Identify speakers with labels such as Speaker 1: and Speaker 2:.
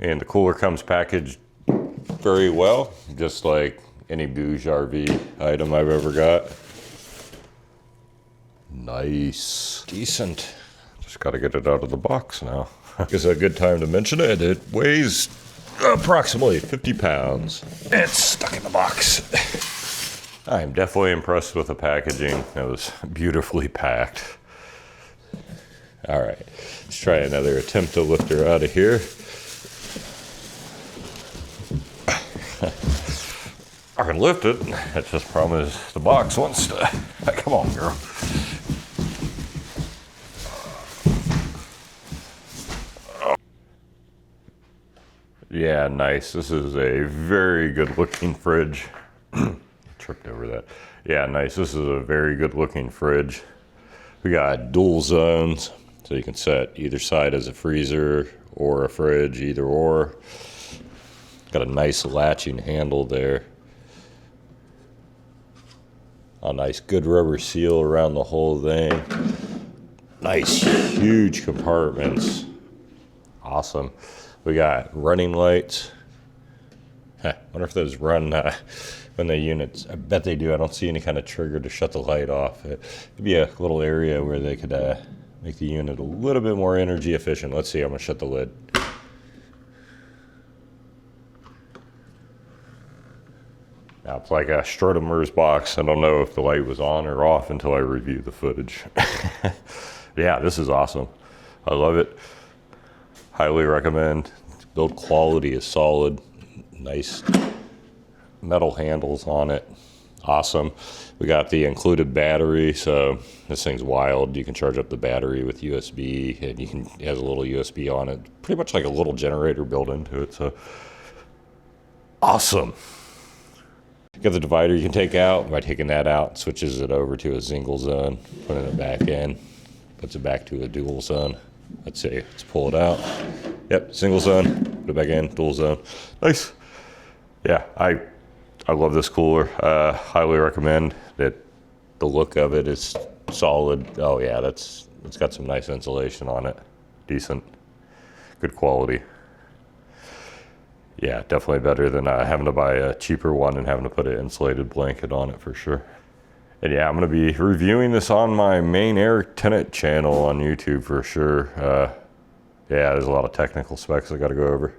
Speaker 1: And the cooler comes packaged very well, just like any BougeRV item I've ever got. Nice. Decent. Just gotta get it out of the box now. It's a good time to mention it. It weighs approximately 50 pounds. It's stuck in the box. I'm definitely impressed with the packaging. It was beautifully packed. All right, let's try another attempt to lift her out of here. I can lift it. It's just problem is the box wants to. Come on, girl. Yeah, nice. This is a very good looking fridge. Tripped over that. Yeah, nice. This is a very good looking fridge. We got dual zones, so you can set either side as a freezer or a fridge, either or. Got a nice latching handle there. A nice good rubber seal around the whole thing. Nice huge compartments. Awesome. We got running lights. Wonder if those run when the units, I bet they do. I don't see any kind of trigger to shut the light off. It could be a little area where they could make the unit a little bit more energy efficient. Let's see, I'm gonna shut the lid. Now it's like a Stratomer's box. I don't know if the light was on or off until I reviewed the footage. Yeah, this is awesome. I love it. Highly recommend. Build quality is solid. Nice metal handles on it. Awesome. We got the included battery, so this thing's wild. You can charge up the battery with USB, and it has a little USB on it. Pretty much like a little generator built into it, so awesome. Got the divider you can take out. By taking that out, switches it over to a single zone, putting it back in, puts it back to a dual zone. Let's see, let's pull it out. Yep, single zone, put it back in, dual zone. Nice. Yeah, I love this cooler. Highly recommend it. The look of it is solid. Oh yeah, it's got some nice insulation on it. Decent, good quality. Yeah, definitely better than having to buy a cheaper one and having to put an insulated blanket on it for sure. And yeah, I'm gonna be reviewing this on my main air tenant channel on YouTube for sure. Yeah, there's a lot of technical specs I gotta go over.